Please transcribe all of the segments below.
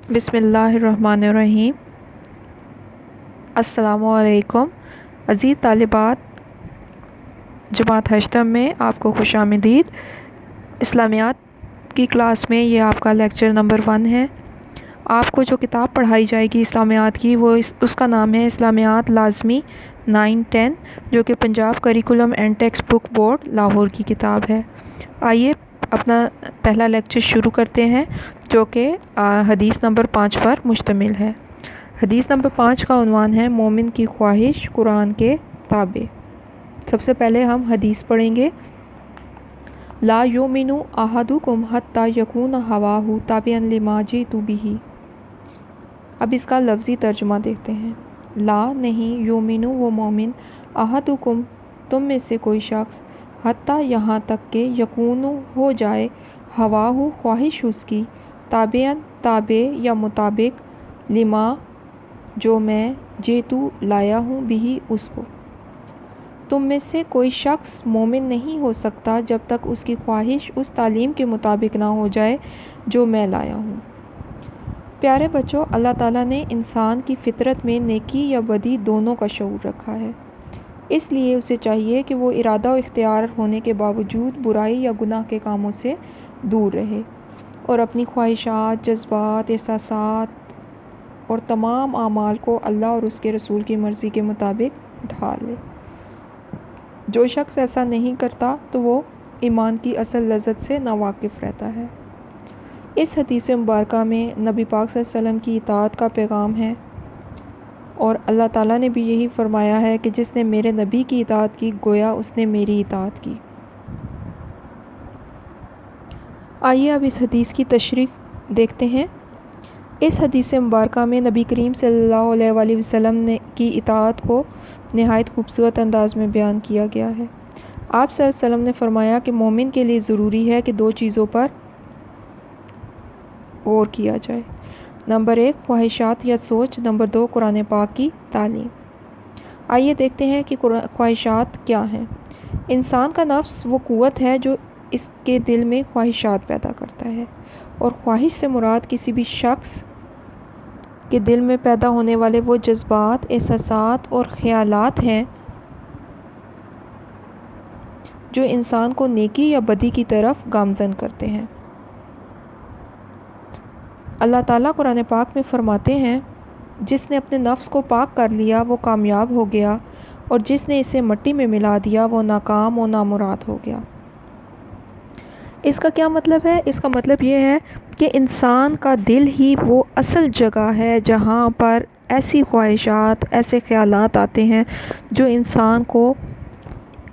بسم اللہ الرحمن الرحیم۔ السلام علیکم عزیز طالبات جماعت ہشتم میں آپ کو خوش آمدید۔ اسلامیات کی کلاس میں یہ آپ کا لیکچر نمبر 1 ہے۔ آپ کو جو کتاب پڑھائی جائے گی اسلامیات کی وہ اس کا نام ہے اسلامیات لازمی 9-10، جو کہ Punjab curriculum and text book board Lahore کی کتاب ہے۔ آئیے اپنا پہلا لیکچر شروع کرتے ہیں، جو کہ حدیث نمبر 5 پر مشتمل ہے۔ حدیث نمبر 5 کا عنوان ہے مومن کی خواہش قرآن کے تابع۔ سب سے پہلے ہم حدیث پڑھیں گے۔ لا یؤمن احدکم حتی یکون ہواہ تابعا لما جئت بہ۔ اب اس کا لفظی ترجمہ دیکھتے ہیں۔ لا نہیں، یؤمن وہ مومن، احدکم تم میں سے کوئی شخص، حتی یہاں تک کہ یکون ہو جائے، ہواہ خواہش اس کی، تابعا تابع یا مطابق، لما جو میں جئت لایا ہوں بھی اس کو۔ تم میں سے کوئی شخص مومن نہیں ہو سکتا جب تک اس کی خواہش اس تعلیم کے مطابق نہ ہو جائے جو میں لایا ہوں۔ پیارے بچوں، اللہ تعالیٰ نے انسان کی فطرت میں نیکی یا بدی دونوں کا شعور رکھا ہے۔ اس لیے اسے چاہیے کہ وہ ارادہ و اختیار ہونے کے باوجود برائی یا گناہ کے کاموں سے دور رہے اور اپنی خواہشات، جذبات، احساسات اور تمام اعمال کو اللہ اور اس کے رسول کی مرضی کے مطابق ڈھال لے۔ جو شخص ایسا نہیں کرتا تو وہ ایمان کی اصل لذت سے ناواقف رہتا ہے۔ اس حدیث مبارکہ میں نبی پاک صلی اللہ علیہ وسلم کی اطاعت کا پیغام ہے، اور اللہ تعالیٰ نے بھی یہی فرمایا ہے کہ جس نے میرے نبی کی اطاعت کی گویا اس نے میری اطاعت کی۔ آئیے اب اس حدیث کی تشریح دیکھتے ہیں۔ اس حدیث مبارکہ میں نبی کریم صلی اللہ علیہ وآلہ وسلم کی اطاعت کو نہایت خوبصورت انداز میں بیان کیا گیا ہے۔ آپ صلی اللہ علیہ وسلم نے فرمایا کہ مومن کے لیے ضروری ہے کہ 2 چیزوں پر غور کیا جائے۔ نمبر 1 خواہشات یا سوچ، نمبر 2 قرآن پاک کی تعلیم۔ آئیے دیکھتے ہیں کہ خواہشات کیا ہیں۔ انسان کا نفس وہ قوت ہے جو اس کے دل میں خواہشات پیدا کرتا ہے، اور خواہش سے مراد کسی بھی شخص کے دل میں پیدا ہونے والے وہ جذبات، احساسات اور خیالات ہیں جو انسان کو نیکی یا بدی کی طرف گامزن کرتے ہیں۔ اللہ تعالیٰ قرآن پاک میں فرماتے ہیں، جس نے اپنے نفس کو پاک کر لیا وہ کامیاب ہو گیا، اور جس نے اسے مٹی میں ملا دیا وہ ناکام و نامراد ہو گیا۔ اس کا کیا مطلب ہے؟ اس کا مطلب یہ ہے کہ انسان کا دل ہی وہ اصل جگہ ہے جہاں پر ایسی خواہشات، ایسے خیالات آتے ہیں جو انسان کو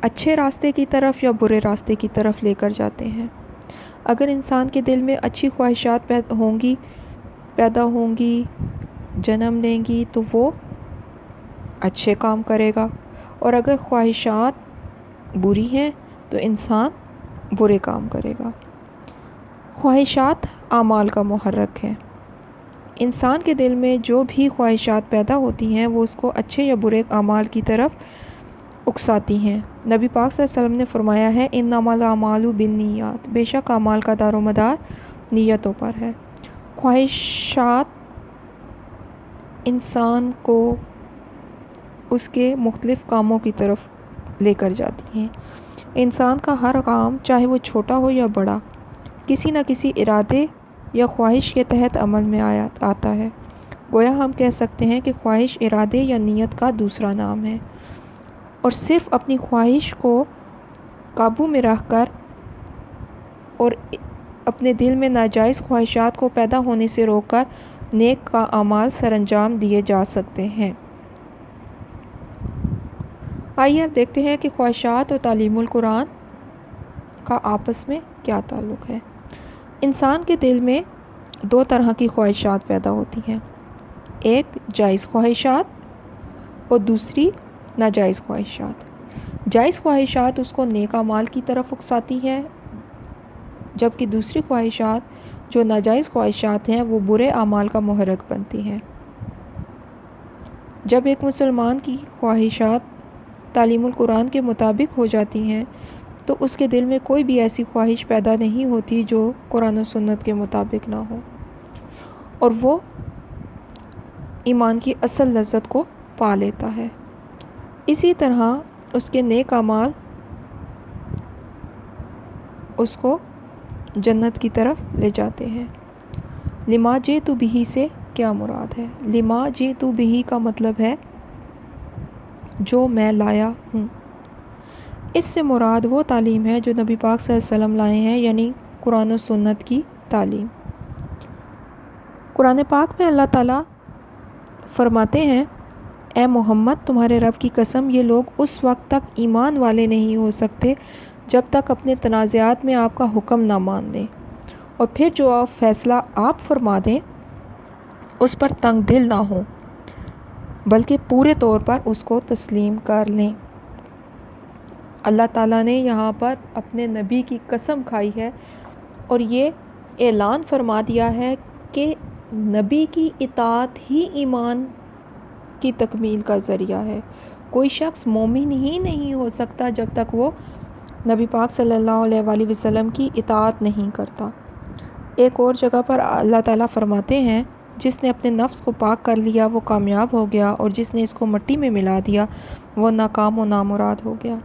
اچھے راستے کی طرف یا برے راستے کی طرف لے کر جاتے ہیں۔ اگر انسان کے دل میں اچھی خواہشات پیدا ہوں گی، جنم لیں گی، تو وہ اچھے کام کرے گا، اور اگر خواہشات بری ہیں تو انسان برے کام کرے گا۔ خواہشات اعمال کا محرک ہیں۔ انسان کے دل میں جو بھی خواہشات پیدا ہوتی ہیں وہ اس کو اچھے یا برے اعمال کی طرف اکساتی ہیں۔ نبی پاک صلی اللہ علیہ وسلم نے فرمایا ہے، انما الاعمال بالنیات، بے شک اعمال کا دار و مدار نیتوں پر ہے۔ خواہشات انسان کو اس کے مختلف کاموں کی طرف لے کر جاتی ہیں۔ انسان کا ہر کام، چاہے وہ چھوٹا ہو یا بڑا، کسی نہ کسی ارادے یا خواہش کے تحت عمل میں آتا ہے۔ گویا ہم کہہ سکتے ہیں کہ خواہش ارادے یا نیت کا دوسرا نام ہے، اور صرف اپنی خواہش کو قابو میں رکھ کر اور اپنے دل میں ناجائز خواہشات کو پیدا ہونے سے روک کر نیک کا اعمال سر انجام دیے جا سکتے ہیں۔ آئیے اب دیکھتے ہیں کہ خواہشات اور تعلیم القرآن کا آپس میں کیا تعلق ہے۔ انسان کے دل میں 2 طرح کی خواہشات پیدا ہوتی ہیں، ایک جائز خواہشات اور دوسری ناجائز خواہشات۔ جائز خواہشات اس کو نیک اعمال کی طرف اکساتی ہیں، جبکہ دوسری خواہشات جو ناجائز خواہشات ہیں وہ برے اعمال کا محرک بنتی ہیں۔ جب ایک مسلمان کی خواہشات تعلیم القرآن کے مطابق ہو جاتی ہیں تو اس کے دل میں کوئی بھی ایسی خواہش پیدا نہیں ہوتی جو قرآن و سنت کے مطابق نہ ہو، اور وہ ایمان کی اصل لذت کو پا لیتا ہے۔ اسی طرح اس کے نیک اعمال اس کو جنت کی طرف لے جاتے ہیں۔ لما جئت بہ سے کیا مراد ہے؟ لما جئت بہ کا مطلب ہے جو میں لایا ہوں۔ اس سے مراد وہ تعلیم ہے جو نبی پاک صلی اللہ علیہ وسلم لائے ہیں، یعنی قرآن و سنت کی تعلیم۔ قرآن پاک میں اللہ تعالیٰ فرماتے ہیں، اے محمد تمہارے رب کی قسم یہ لوگ اس وقت تک ایمان والے نہیں ہو سکتے جب تک اپنے تنازعات میں آپ کا حکم نہ مان لیں، اور پھر جو فیصلہ آپ فرما دیں اس پر تنگ دل نہ ہوں، بلکہ پورے طور پر اس کو تسلیم کر لیں۔ اللہ تعالیٰ نے یہاں پر اپنے نبی کی قسم کھائی ہے اور یہ اعلان فرما دیا ہے کہ نبی کی اطاعت ہی ایمان کی تکمیل کا ذریعہ ہے۔ کوئی شخص مومن ہی نہیں ہو سکتا جب تک وہ نبی پاک صلی اللہ علیہ وآلہ وسلم کی اطاعت نہیں کرتا۔ ایک اور جگہ پر اللہ تعالیٰ فرماتے ہیں، جس نے اپنے نفس کو پاک کر لیا وہ کامیاب ہو گیا، اور جس نے اس کو مٹی میں ملا دیا وہ ناکام و نامراد ہو گیا۔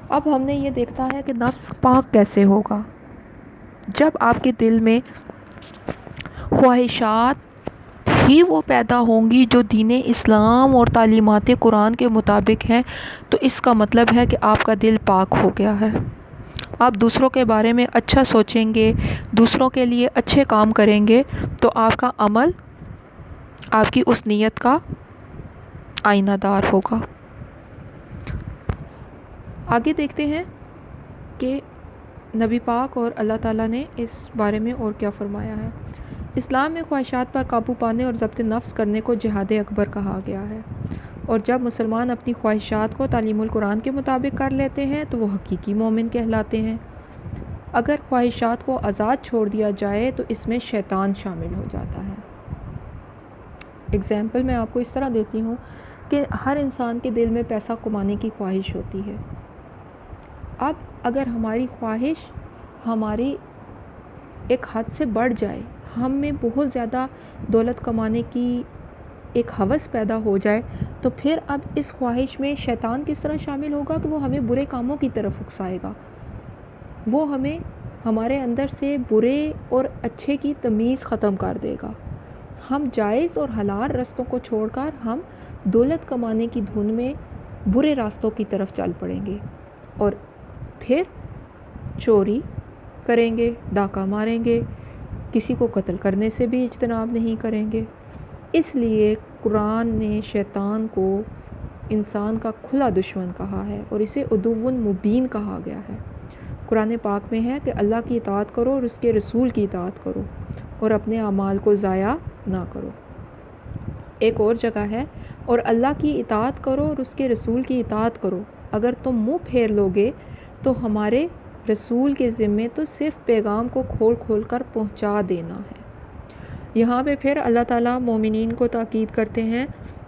اب ہم نے یہ دیکھتا ہے کہ نفس پاک کیسے ہوگا؟ جب آپ کے دل میں خواہشات ہی وہ پیدا ہوں گی جو دین اسلام اور تعلیمات قرآن کے مطابق ہیں، تو اس کا مطلب ہے کہ آپ کا دل پاک ہو گیا ہے۔ آپ دوسروں کے بارے میں اچھا سوچیں گے، دوسروں کے لیے اچھے کام کریں گے، تو آپ کا عمل آپ کی اس نیت کا آئینہ دار ہوگا۔ آگے دیکھتے ہیں کہ نبی پاک اور اللہ تعالیٰ نے اس بارے میں اور کیا فرمایا ہے۔ اسلام میں خواہشات پر قابو پانے اور ضبط نفس کرنے کو جہاد اکبر کہا گیا ہے، اور جب مسلمان اپنی خواہشات کو تعلیم القرآن کے مطابق کر لیتے ہیں تو وہ حقیقی مومن کہلاتے ہیں۔ اگر خواہشات کو آزاد چھوڑ دیا جائے تو اس میں شیطان شامل ہو جاتا ہے۔ اگزامپل میں آپ کو اس طرح دیتی ہوں کہ ہر انسان کے دل میں پیسہ کمانے کی خواہش ہوتی ہے۔ اب اگر ہماری خواہش ہماری ایک حد سے بڑھ جائے، ہم میں بہت زیادہ دولت کمانے کی ایک ہوس پیدا ہو جائے، تو پھر اب اس خواہش میں شیطان کس طرح شامل ہوگا کہ وہ ہمیں برے کاموں کی طرف اکسائے گا۔ وہ ہمیں ہمارے اندر سے برے اور اچھے کی تمیز ختم کر دے گا۔ ہم جائز اور حلال رستوں کو چھوڑ کر ہم دولت کمانے کی دھن میں برے راستوں کی طرف چل پڑیں گے، اور پھر چوری کریں گے، ڈاکہ ماریں گے، کسی کو قتل کرنے سے بھی اجتناب نہیں کریں گے۔ اس لیے قرآن نے شیطان کو انسان کا کھلا دشمن کہا ہے اور اسے عدو مبین کہا گیا ہے۔ قرآن پاک میں ہے کہ اللہ کی اطاعت کرو اور اس کے رسول کی اطاعت کرو اور اپنے اعمال کو ضائع نہ کرو۔ ایک اور جگہ ہے، اور اللہ کی اطاعت کرو اور اس کے رسول کی اطاعت کرو، اگر تم منہ پھیر لوگے تو ہمارے رسول کے ذمے تو صرف پیغام کو کھول کھول کر پہنچا دینا ہے۔ یہاں پہ پھر اللہ تعالیٰ مومنین کو تاکید کرتے ہیں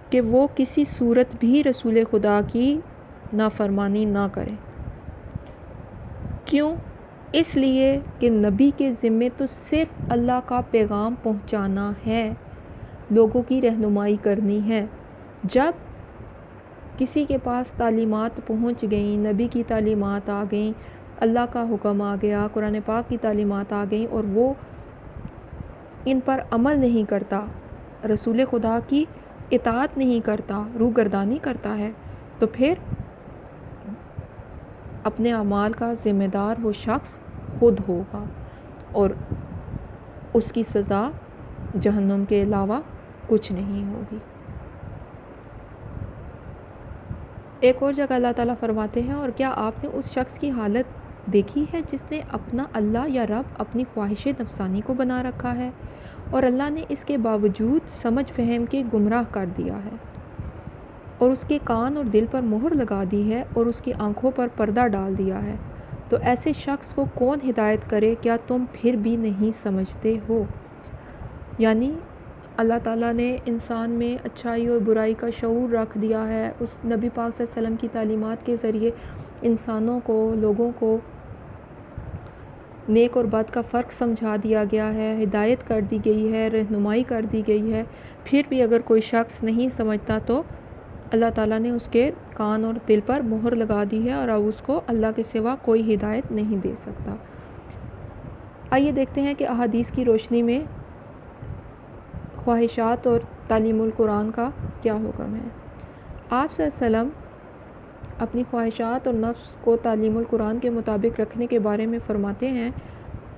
کہ وہ کسی صورت بھی رسول خدا کی نافرمانی نہ کریں۔ کیوں؟ اس لیے کہ نبی کے ذمے تو صرف اللہ کا پیغام پہنچانا ہے، لوگوں کی رہنمائی کرنی ہے۔ جب کسی کے پاس تعلیمات پہنچ گئیں، نبی کی تعلیمات آ گئیں، اللہ کا حکم آ گیا، قرآن پاک کی تعلیمات آ گئیں، اور وہ ان پر عمل نہیں کرتا، رسول خدا کی اطاعت نہیں کرتا، روگردانی کرتا ہے، تو پھر اپنے اعمال کا ذمہ دار وہ شخص خود ہوگا، اور اس کی سزا جہنم کے علاوہ کچھ نہیں ہوگی۔ ایک اور جگہ اللہ تعالیٰ فرماتے ہیں، اور کیا آپ نے اس شخص کی حالت دیکھی ہے جس نے اپنا اللہ یا رب اپنی خواہش نفسانی کو بنا رکھا ہے، اور اللہ نے اس کے باوجود سمجھ فہم کے گمراہ کر دیا ہے، اور اس کے کان اور دل پر مہر لگا دی ہے، اور اس کی آنکھوں پر پردہ ڈال دیا ہے، تو ایسے شخص کو کون ہدایت کرے؟ کیا تم پھر بھی نہیں سمجھتے ہو؟ یعنی اللہ تعالیٰ نے انسان میں اچھائی اور برائی کا شعور رکھ دیا ہے، اس نبی پاک صلی اللہ علیہ وسلم کی تعلیمات کے ذریعے انسانوں کو، لوگوں کو نیک اور بد کا فرق سمجھا دیا گیا ہے، ہدایت کر دی گئی ہے، رہنمائی کر دی گئی ہے، پھر بھی اگر کوئی شخص نہیں سمجھتا تو اللہ تعالیٰ نے اس کے کان اور دل پر مہر لگا دی ہے اور اب اس کو اللہ کے سوا کوئی ہدایت نہیں دے سکتا۔ آئیے دیکھتے ہیں کہ احادیث کی روشنی میں خواہشات اور تعلیم القرآن کا کیا حکم ہے۔ آپ صلی اللہ علیہ وسلم اپنی خواہشات اور نفس کو تعلیم القرآن کے مطابق رکھنے کے بارے میں فرماتے ہیں،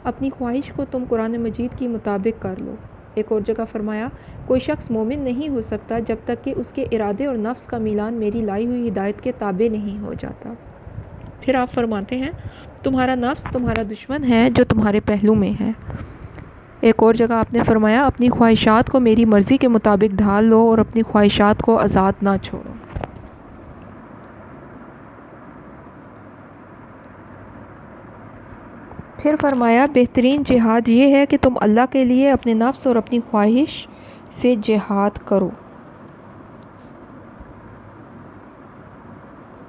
اپنی خواہش کو تم قرآن مجید کی مطابق کر لو۔ ایک اور جگہ فرمایا، کوئی شخص مومن نہیں ہو سکتا جب تک کہ اس کے ارادے اور نفس کا میلان میری لائی ہوئی ہدایت کے تابع نہیں ہو جاتا۔ پھر آپ فرماتے ہیں، تمہارا نفس تمہارا دشمن ہے جو تمہارے پہلو میں ہے۔ ایک اور جگہ آپ نے فرمایا، اپنی خواہشات کو میری مرضی کے مطابق ڈھال لو اور اپنی خواہشات کو آزاد نہ چھوڑو۔ پھر فرمایا، بہترین جہاد یہ ہے کہ تم اللہ کے لیے اپنے نفس اور اپنی خواہش سے جہاد کرو۔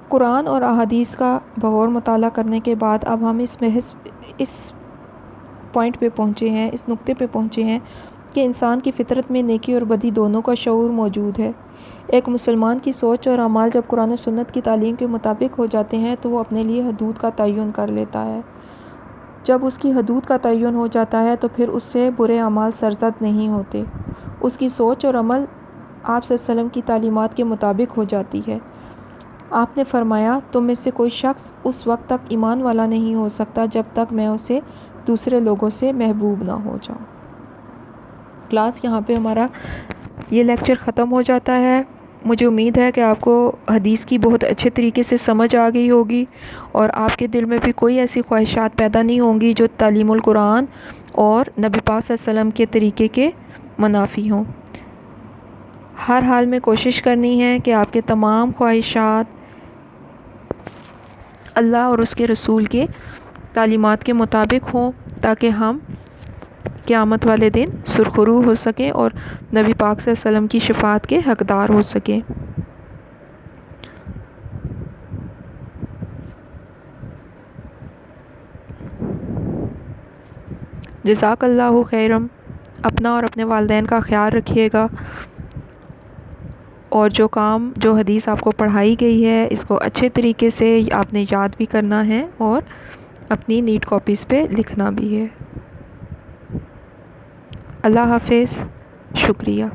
قرآن اور احادیث کا بغور مطالعہ کرنے کے بعد اب ہم اس پوائنٹ پہ پہنچے ہیں، اس نقطے پہ پہنچے ہیں کہ انسان کی فطرت میں نیکی اور بدی دونوں کا شعور موجود ہے۔ ایک مسلمان کی سوچ اور اعمال جب قرآن و سنت کی تعلیم کے مطابق ہو جاتے ہیں تو وہ اپنے لیے حدود کا تعین کر لیتا ہے۔ جب اس کی حدود کا تعین ہو جاتا ہے تو پھر اس سے برے اعمال سرزد نہیں ہوتے۔ اس کی سوچ اور عمل آپ صلی اللہ علیہ وسلم کی تعلیمات کے مطابق ہو جاتی ہے۔ آپ نے فرمایا، تم میں سے کوئی شخص اس وقت تک ایمان والا نہیں ہو سکتا جب تک میں اسے دوسرے لوگوں سے محبوب نہ ہو جاؤں۔ کلاس یہاں پہ ہمارا یہ لیکچر ختم ہو جاتا ہے۔ مجھے امید ہے کہ آپ کو حدیث کی بہت اچھے طریقے سے سمجھ آ گئی ہوگی اور آپ کے دل میں بھی کوئی ایسی خواہشات پیدا نہیں ہوں گی جو تعلیم القرآن اور نبی پاک صلی اللہ علیہ وسلم کے طریقے کے منافی ہوں۔ ہر حال میں کوشش کرنی ہے کہ آپ کے تمام خواہشات اللہ اور اس کے رسول کے تعلیمات کے مطابق ہوں تاکہ ہم قیامت والے دن سرخرو ہو سکیں اور نبی پاک صلی اللہ علیہ وسلم کی شفاعت کے حقدار ہو سکیں۔ جزاک اللہ خیرم۔ اپنا اور اپنے والدین کا خیال رکھیے گا اور جو حدیث آپ کو پڑھائی گئی ہے اس کو اچھے طریقے سے آپ نے یاد بھی کرنا ہے اور اپنی نیٹ کاپیز پہ لکھنا بھی ہے۔ اللہ حافظ، شکریہ۔